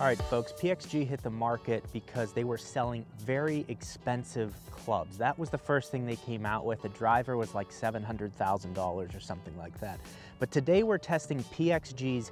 right, folks, PXG hit the market because they were selling very expensive clubs. That was the first thing they came out with. The driver was like $700,000 or something like that. But today we're testing PXG's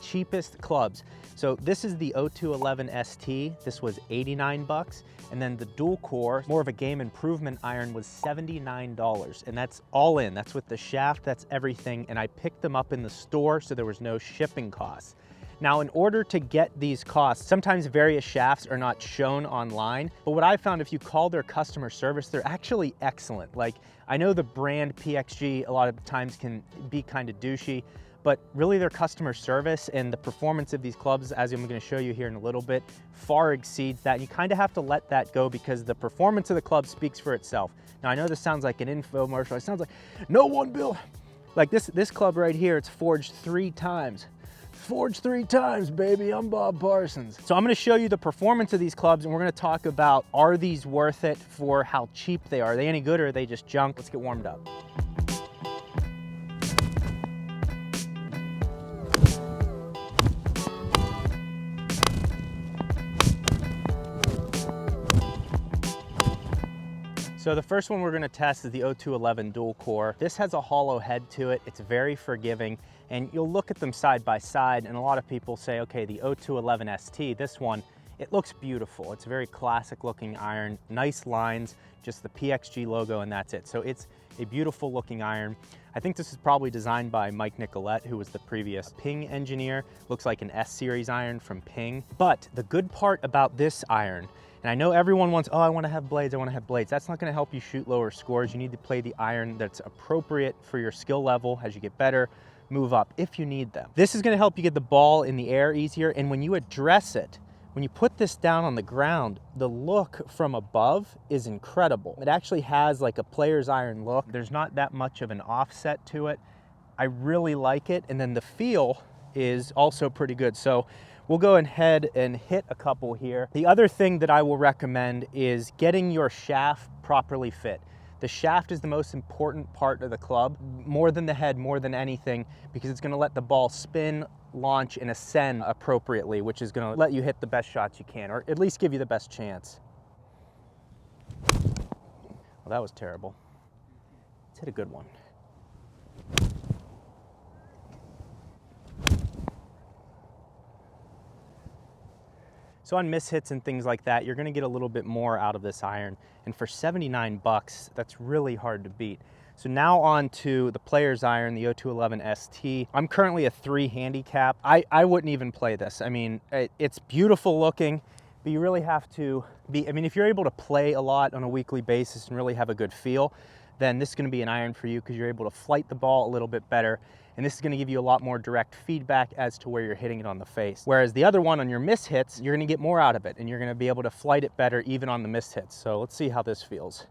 cheapest clubs. So this is the 0211 ST. This was 89 bucks. And then the dual core, more of a game improvement iron, was $79. And that's all in. That's with the shaft, that's everything. And I picked them up in the store, so there was no shipping costs. Now, in order to get these costs, sometimes various shafts are not shown online, but what I found, if you call their customer service, they're actually excellent. Like, I know the brand PXG a lot of times can be kind of douchey, but really their customer service and the performance of these clubs, as I'm gonna show you here in a little bit, far exceeds that. You kind of have to let that go because the performance of the club speaks for itself. Now, I know this sounds like an infomercial. It sounds like, no one built, like this club right here, it's forged 3 times. Forged 3 times, baby, I'm Bob Parsons. So I'm gonna show you the performance of these clubs, and we're gonna talk about, are these worth it for how cheap they are? Are they any good or are they just junk? Let's get warmed up. So the first one we're gonna test is the 0211 dual core. This has a hollow head to it. It's very forgiving, and you'll look at them side by side, and a lot of people say, okay, the 0211 ST, this one, it looks beautiful. It's a very classic looking iron, nice lines, just the PXG logo, and that's it. So it's a beautiful looking iron. I think this is probably designed by Mike Nicolette, who was the previous Ping engineer. Looks like an S-series iron from Ping. But the good part about this iron, and I know everyone wants, oh, I want to have blades, I want to have blades. That's not going to help you shoot lower scores. You need to play the iron that's appropriate for your skill level. As you get better, move up if you need them. This is going to help you get the ball in the air easier, and when you address it, when you put this down on the ground, the look from above is incredible. It actually has like a player's iron look. There's not that much of an offset to it. I really like it, and then the feel is also pretty good. So we'll go ahead and hit a couple here. The other thing that I will recommend is getting your shaft properly fit. The shaft is the most important part of the club, more than the head, more than anything, because it's gonna let the ball spin, launch, and ascend appropriately, which is gonna let you hit the best shots you can, or at least give you the best chance. Well, that was terrible. Let's hit a good one. So on mishits and things like that, you're gonna get a little bit more out of this iron. And for 79 bucks, that's really hard to beat. So now on to the player's iron, the 0211 ST. I'm currently a 3 handicap. I wouldn't even play this. I mean, it's beautiful looking, but you really have to be, I mean, if you're able to play a lot on a weekly basis and really have a good feel, then this is gonna be an iron for you because you're able to flight the ball a little bit better. And this is gonna give you a lot more direct feedback as to where you're hitting it on the face. Whereas the other one, on your missed hits, you're gonna get more out of it and you're gonna be able to flight it better even on the missed hits. So let's see how this feels.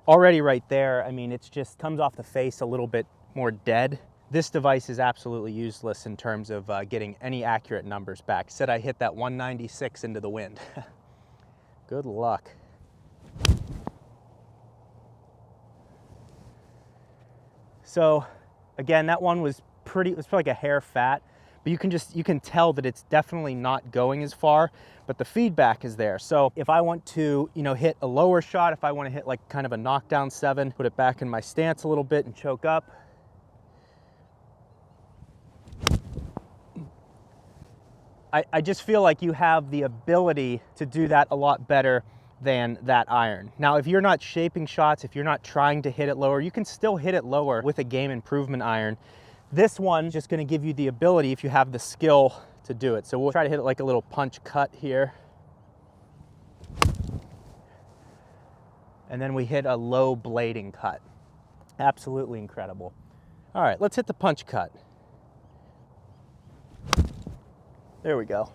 Already right there, I mean, it's just comes off the face a little bit more dead. This device is absolutely useless in terms of getting any accurate numbers back. Said I hit that 196 into the wind. Good luck. So again, that one was pretty, it was probably like a hair fat, but you can tell that it's definitely not going as far, but the feedback is there. So if I want to, you know, hit a lower shot, if I want to hit like kind of a knockdown 7, put it back in my stance a little bit and choke up. I just feel like you have the ability to do that a lot better than that iron. Now, if you're not shaping shots, if you're not trying to hit it lower, you can still hit it lower with a game improvement iron. This one's just gonna give you the ability, if you have the skill, to do it. So we'll try to hit it like a little punch cut here. And then we hit a low blading cut. Absolutely incredible. All right, let's hit the punch cut. There we go.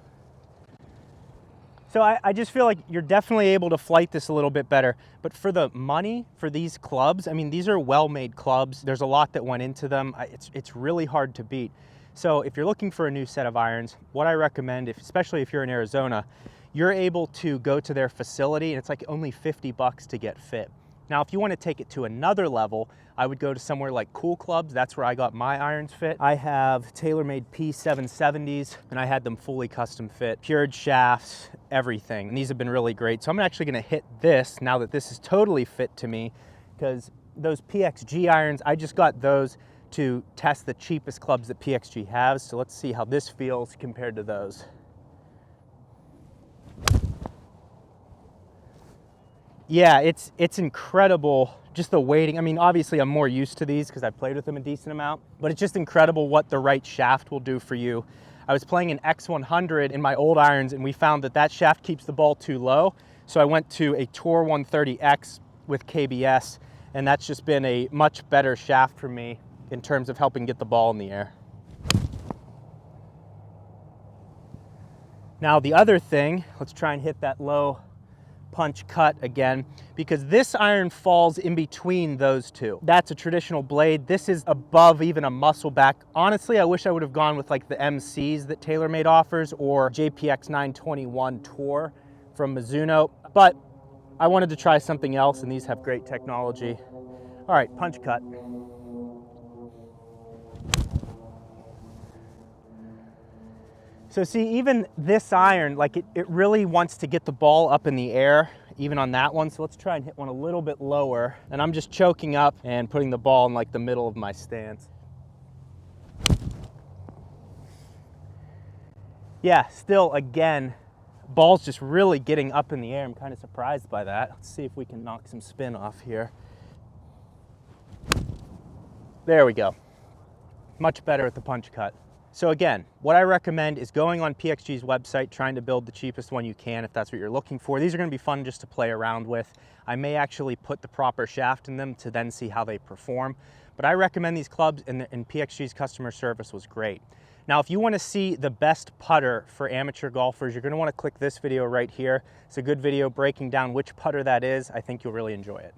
So I just feel like you're definitely able to flight this a little bit better, but for the money for these clubs, I mean, these are well-made clubs. There's a lot that went into them. It's really hard to beat. So if you're looking for a new set of irons, what I recommend, especially if you're in Arizona, you're able to go to their facility and it's like only 50 bucks to get fit. Now, if you want to take it to another level, I would go to somewhere like Cool Clubs. That's where I got my irons fit. I have TaylorMade P770s, and I had them fully custom fit, cured shafts, everything. And these have been really great. So I'm actually gonna hit this now that this is totally fit to me, because those PXG irons, I just got those to test the cheapest clubs that PXG has. So let's see how this feels compared to those. Yeah, it's incredible, just the weighting. I mean, obviously I'm more used to these because I played with them a decent amount, but it's just incredible what the right shaft will do for you. I was playing an X100 in my old irons, and we found that that shaft keeps the ball too low. So I went to a Tour 130X with KBS, and that's just been a much better shaft for me in terms of helping get the ball in the air. Now the other thing, let's try and hit that low punch cut again, because this iron falls in between those two. That's a traditional blade. This is above even a muscle back. Honestly, I wish I would have gone with like the MCs that TaylorMade offers, or JPX 921 Tour from Mizuno, but I wanted to try something else, and these have great technology. All right, punch cut. So see, even this iron, like it really wants to get the ball up in the air, even on that one. So let's try and hit one a little bit lower. And I'm just choking up and putting the ball in like the middle of my stance. Yeah, still, again, ball's just really getting up in the air. I'm kind of surprised by that. Let's see if we can knock some spin off here. There we go. Much better at the punch cut. So again, what I recommend is going on PXG's website, trying to build the cheapest one you can if that's what you're looking for. These are going to be fun just to play around with. I may actually put the proper shaft in them to then see how they perform. But I recommend these clubs, and PXG's customer service was great. Now, if you want to see the best putter for amateur golfers, you're going to want to click this video right here. It's a good video breaking down which putter that is. I think you'll really enjoy it.